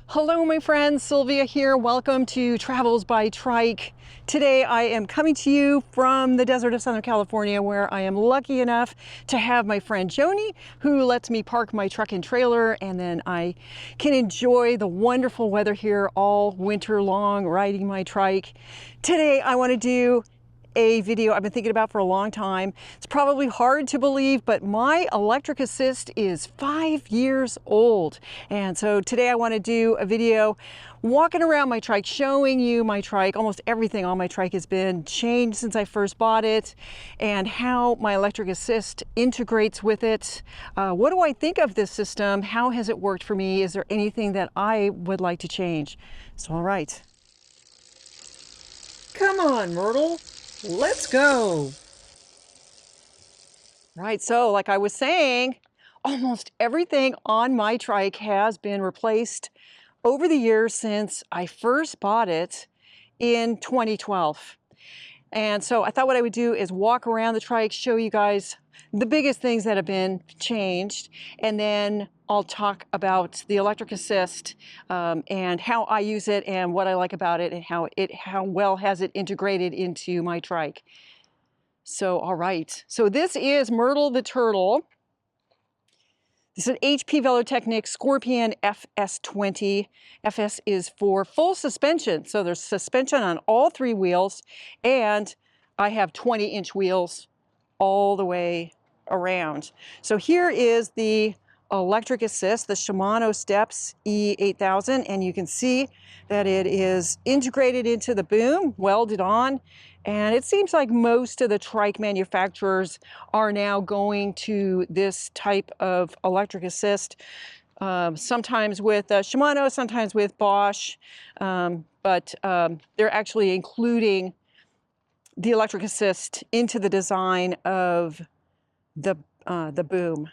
Hello my friends, Sylvia here. Welcome to Travels by Trike. Today I am coming to you from the desert of Southern California, where I am lucky enough to have my friend Joni, who lets me park my truck and trailer, and then I can enjoy the wonderful weather here all winter long riding my trike. Today I want to do a video I've been thinking about for a long time. It's probably hard to believe, but my electric assist is 5 years old. And so today I want to do a video walking around my trike, showing you my trike. Almost everything on my trike has been changed since I first bought it, and how my electric assist integrates with it. What do I think of this system? How has it worked for me? Is there anything that I would like to change? So, all right. Come on, Myrtle. Let's go. Right, so like I was saying, almost everything on my trike has been replaced over the years since I first bought it in 2012. And so I thought what I would do is walk around the trike, show you guys the biggest things that have been changed, and then I'll talk about the electric assist and how I use it and what I like about it and how well has it integrated into my trike. So, all right. So this is Myrtle the turtle. This is an HP Velotechnik Scorpion FS20. FS is for full suspension. So there's suspension on all three wheels, and I have 20-inch wheels all the way around. So here is the electric assist, the Shimano Steps E8000, and you can see that it is integrated into the boom, welded on, and it seems like most of the trike manufacturers are now going to this type of electric assist, sometimes with Shimano, sometimes with Bosch, but they're actually including the electric assist into the design of the boom.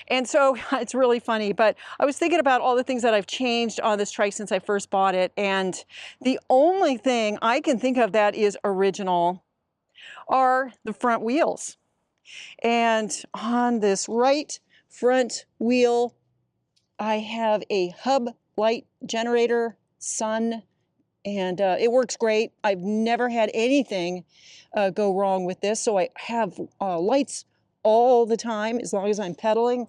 And so it's really funny, but I was thinking about all the things that I've changed on this trike since I first bought it, and the only thing I can think of that is original are the front wheels. And on this right front wheel, I have a hub light generator, sun, and it works great. I've never had anything go wrong with this, so I have lights all the time as long as I'm pedaling.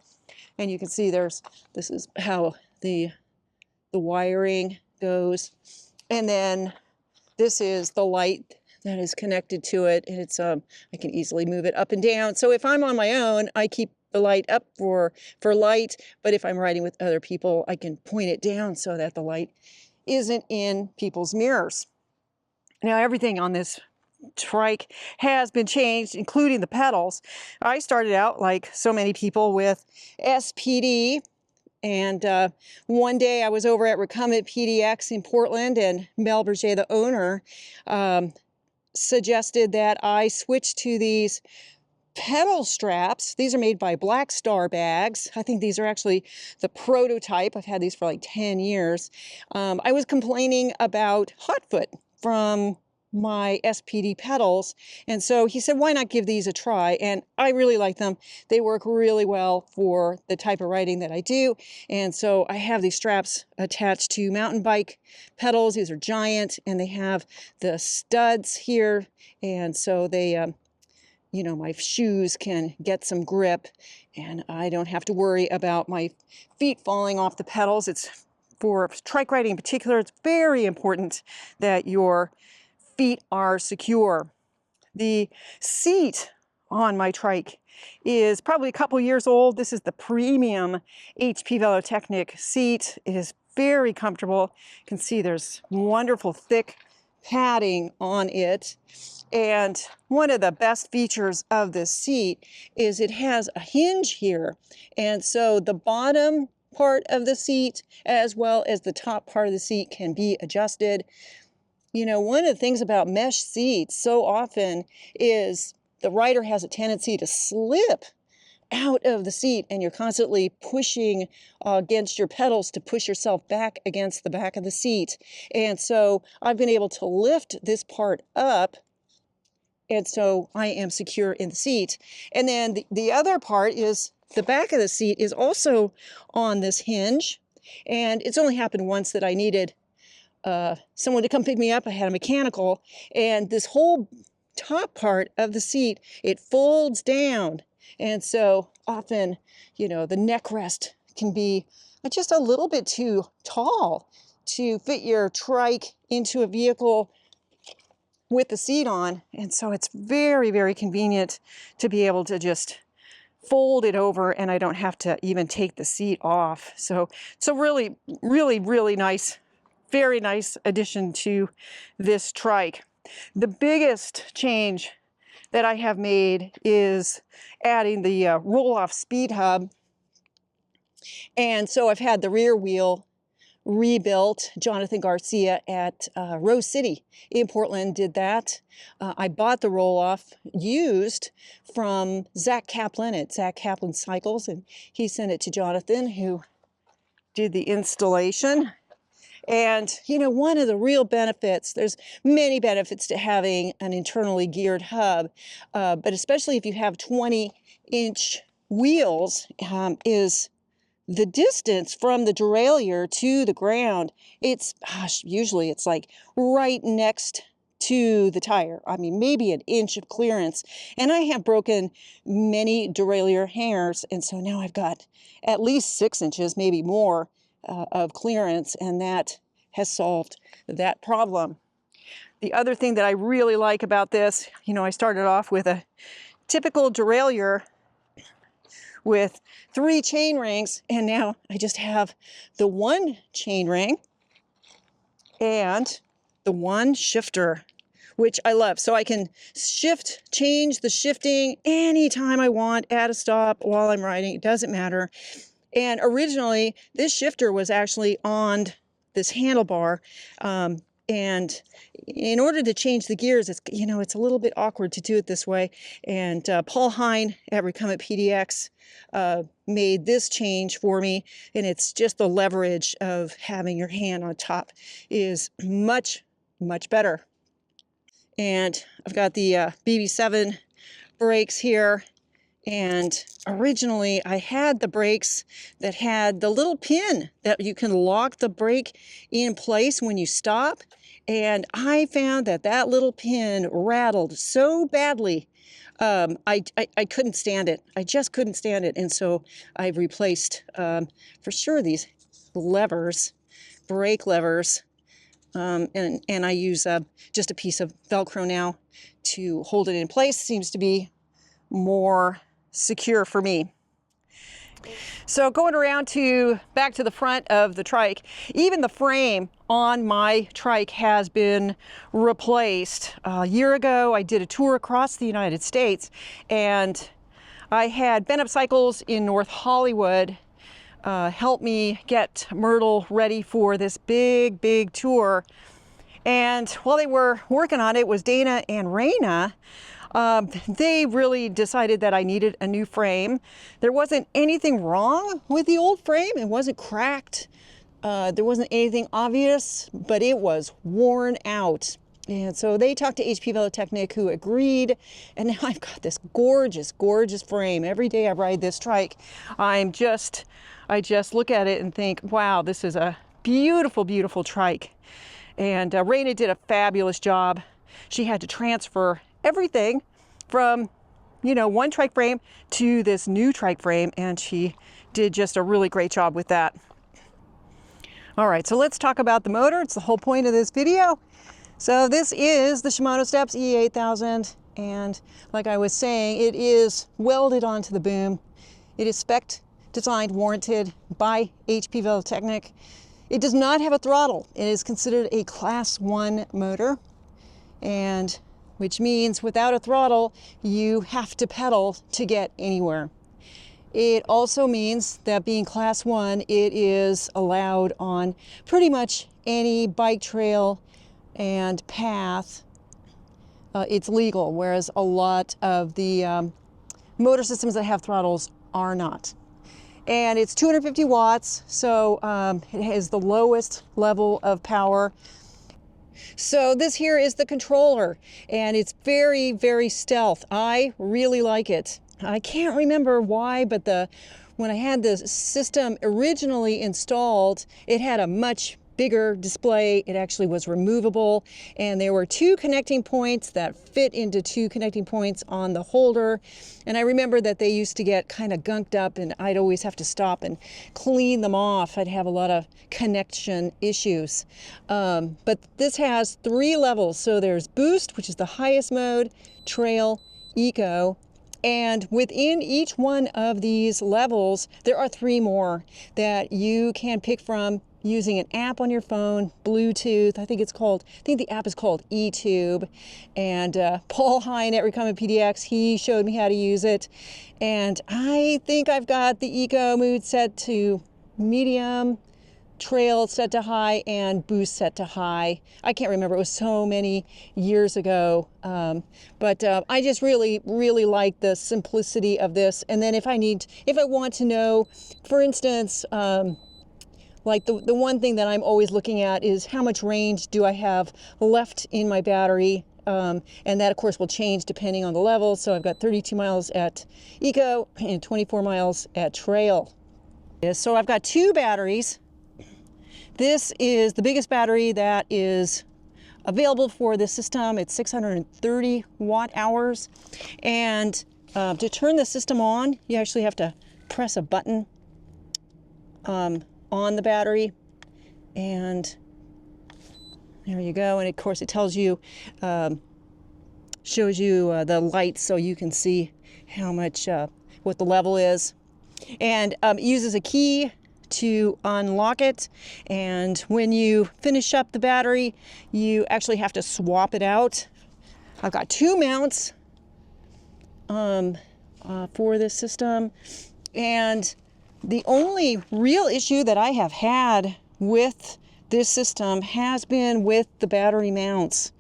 And you can see this is how the wiring goes. And then this is the light that is connected to it, and it's I can easily move it up and down. So if I'm on my own, I keep the light up for light, but if I'm riding with other people, I can point it down so that the light isn't in people's mirrors. Now everything on this trike has been changed, including the pedals. I started out, like so many people, with SPD, and one day I was over at Recumbent PDX in Portland, and Mel Berger, the owner, suggested that I switch to these pedal straps. These are made by Black Star Bags. I think these are actually the prototype. I've had these for like 10 years. I was complaining about hot foot from my SPD pedals, and so he said, why not give these a try? And I really like them. They work really well for the type of riding that I do, and so I have these straps attached to mountain bike pedals. These are giant, and they have the studs here, and so they you know, my shoes can get some grip, and I don't have to worry about my feet falling off the pedals. It's for trike riding in particular, it's very important that your feet are secure. The seat on my trike is probably a couple years old. This is the premium HP Velotechnik seat. It is very comfortable. You can see there's wonderful thick padding on it. And one of the best features of this seat is it has a hinge here. And so the bottom part of the seat as well as the top part of the seat can be adjusted. You know, one of the things about mesh seats so often is the rider has a tendency to slip out of the seat, and you're constantly pushing against your pedals to push yourself back against the back of the seat. And so I've been able to lift this part up, and so I am secure in the seat. And then the other part is the back of the seat is also on this hinge. And it's only happened once that I needed someone to come pick me up. I had a mechanical, and this whole top part of the seat, it folds down. And so often, you know, the neck rest can be just a little bit too tall to fit your trike into a vehicle with the seat on. And so it's very, very convenient to be able to just fold it over, and I don't have to even take the seat off. So it's a really, really, really nice, very nice addition to this trike. The biggest change that I have made is adding the roll-off speed hub. And so I've had the rear wheel rebuilt. Jonathan Garcia at Rose City in Portland did that. I bought the roll-off used from Zach Kaplan at Zach Kaplan Cycles, and he sent it to Jonathan, who did the installation. And, you know, one of the real benefits, there's many benefits to having an internally geared hub, but especially if you have 20-inch wheels, is the distance from the derailleur to the ground. It's, usually it's like right next to the tire. I mean, maybe an inch of clearance. And I have broken many derailleur hangers, and so now I've got at least 6 inches, maybe more, of clearance, and that has solved that problem. The other thing that I really like about this, you know, I started off with a typical derailleur with 3 chain rings, and now I just have the 1 chain ring and the 1 shifter, which I love. So I can change the shifting anytime I want, at a stop, while I'm riding, it doesn't matter. And originally, this shifter was actually on this handlebar, and in order to change the gears, it's, you know, it's a little bit awkward to do it this way. And Paul Hine at Recumbent PDX made this change for me, and it's just the leverage of having your hand on top is much, much better. And I've got the BB7 brakes here. And originally I had the brakes that had the little pin that you can lock the brake in place when you stop. And I found that that little pin rattled so badly, I couldn't stand it. I just couldn't stand it. And so I've replaced, for sure, these levers, brake levers. And I use just a piece of Velcro now to hold it in place. Seems to be more secure for me. So going around back to the front of the trike, even the frame on my trike has been replaced. A year ago, I did a tour across the United States, and I had Bent Up Cycles in North Hollywood help me get Myrtle ready for this big, big tour. And while they were working on it was Dana and Raina. They really decided that I needed a new frame. There wasn't anything wrong with the old frame. It wasn't cracked. There wasn't anything obvious, but it was worn out. And so they talked to HP Velotechnic, who agreed. And now I've got this gorgeous, gorgeous frame. Every day I ride this trike, I just look at it and think, wow, this is a beautiful, beautiful trike. And Raina did a fabulous job. She had to transfer everything from, you know, one trike frame to this new trike frame, and she did just a really great job with that. All right, so let's talk about the motor. It's the whole point of this video. So this is the Shimano Steps E8000, and like I was saying, it is welded onto the boom. It is spec designed, warranted by HP Velotechnic. It does not have a throttle. It is considered a Class 1 motor, and which means without a throttle, you have to pedal to get anywhere. It also means that being Class 1, it is allowed on pretty much any bike trail and path. It's legal, whereas a lot of the motor systems that have throttles are not. And it's 250 watts, so it has the lowest level of power. So this here is the controller, and it's very, very stealth. I really like it. I can't remember why, but the when I had the system originally installed, it had a much bigger display. It actually was removable, and there were two connecting points that fit into two connecting points on the holder. And I remember that they used to get kind of gunked up, and I'd always have to stop and clean them off. I'd have a lot of connection issues. But this has 3 levels. So there's boost, which is the highest mode, trail, eco, and within each one of these levels, there are 3 more that you can pick from using an app on your phone, Bluetooth. I think the app is called eTube. And Paul Hine at Recumbent PDX, he showed me how to use it. And I think I've got the eco mood set to medium, trail set to high, and boost set to high. I can't remember, it was so many years ago. But I just really like the simplicity of this. And then if I want to know, for instance, like the one thing that I'm always looking at is how much range do I have left in my battery. And that, of course, will change depending on the level. So I've got 32 miles at eco and 24 miles at trail. So I've got 2 batteries. This is the biggest battery that is available for this system. It's 630 watt hours. And to turn the system on, you actually have to press a button on the battery, and there you go. And of course it tells you, shows you the lights so you can see how much, what the level is. And it uses a key to unlock it, and when you finish up the battery, you actually have to swap it out. I've got 2 mounts for this system, and the only real issue that I have had with this system has been with the battery mounts.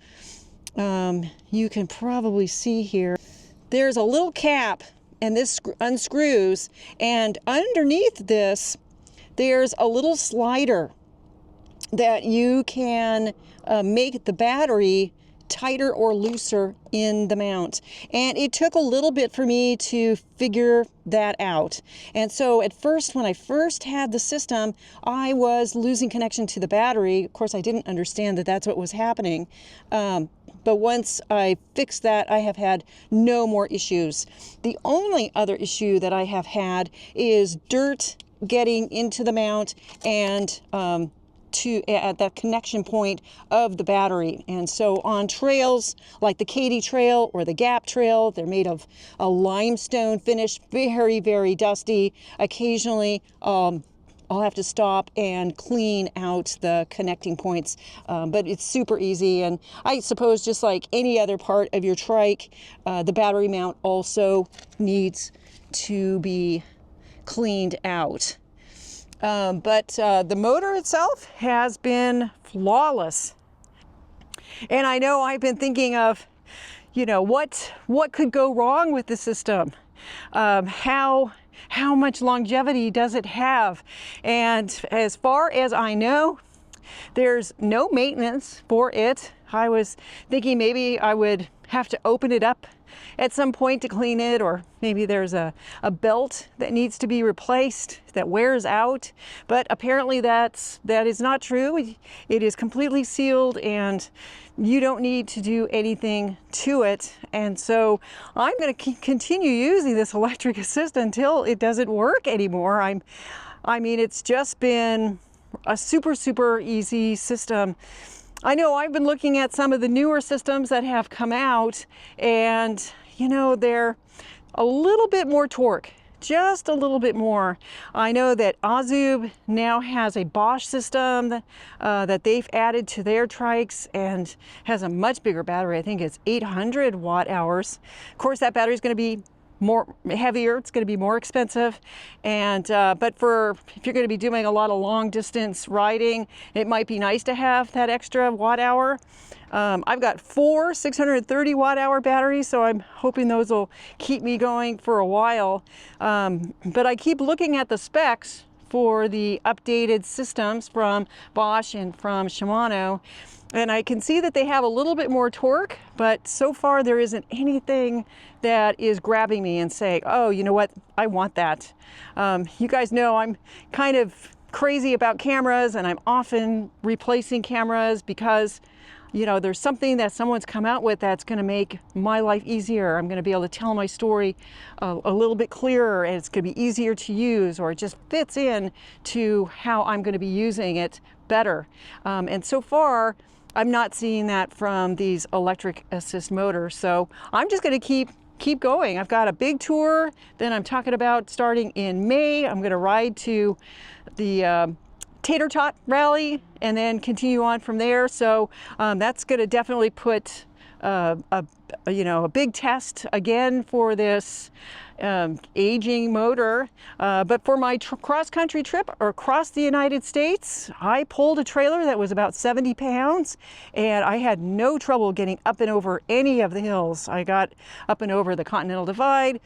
You can probably see here, there's a little cap, and this unscrews, and underneath this, there's a little slider that you can make the battery tighter or looser in the mount. And it took a little bit for me to figure that out. And so at first, when I first had the system, I was losing connection to the battery. Of course, I didn't understand that that's what was happening. But once I fixed that, I have had no more issues. The only other issue that I have had is dirt getting into the mount and at that connection point of the battery. And so on trails like the Katy Trail or the Gap Trail, they're made of a limestone finish, very dusty. Occasionally I'll have to stop and clean out the connecting points, but it's super easy. And I suppose just like any other part of your trike, the battery mount also needs to be cleaned out. But the motor itself has been flawless. And I know I've been thinking of, what could go wrong with the system? How much longevity does it have? And as far as I know, there's no maintenance for it. I was thinking maybe I would have to open it up at some point to clean it, or maybe there's a belt that needs to be replaced that wears out. But apparently that is not true. It is completely sealed, and you don't need to do anything to it. And so I'm going to continue using this electric assist until it doesn't work anymore. I mean, it's just been a super easy system. I know I've been looking at some of the newer systems that have come out, and they're a little bit more torque, just a little bit more. I know that Azub now has a Bosch system that they've added to their trikes and has a much bigger battery. I think it's 800 watt hours. Of course, that battery is going to be more heavier, it's going to be more expensive, and but if you're going to be doing a lot of long distance riding, it might be nice to have that extra watt hour. I've got 4 630 watt hour batteries, so I'm hoping those will keep me going for a while. But I keep looking at the specs for the updated systems from Bosch and from Shimano. And I can see that they have a little bit more torque, but so far there isn't anything that is grabbing me and saying, oh, you know what, I want that. You guys know I'm kind of crazy about cameras, and I'm often replacing cameras because, you know, there's something that someone's come out with that's going to make my life easier. I'm going to be able to tell my story a little bit clearer, and it's going to be easier to use, or it just fits in to how I'm going to be using it better. And so far, I'm not seeing that from these electric assist motors. So I'm just going to keep going. I've got a big tour. Then I'm talking about starting in May. I'm going to ride to the Tater Tot rally and then continue on from there. So that's going to definitely put a big test again for this aging motor. But for my cross-country trip across the United States, I pulled a trailer that was about 70 pounds, and I had no trouble getting up and over any of the hills. I got up and over the Continental Divide,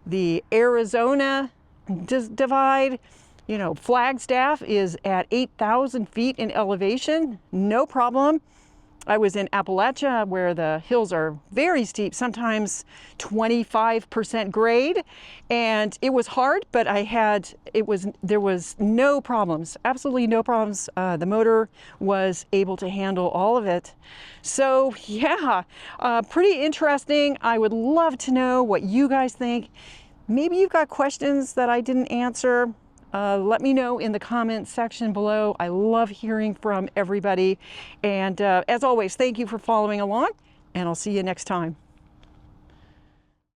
the Arizona Divide. You know, Flagstaff is at 8,000 feet in elevation, no problem. I was in Appalachia, where the hills are very steep, sometimes 25% grade, and it was hard, but there was no problems, absolutely no problems. The motor was able to handle all of it. So yeah, pretty interesting. I would love to know what you guys think. Maybe you've got questions that I didn't answer. Let me know in the comments section below. I love hearing from everybody. And as always, thank you for following along, and I'll see you next time.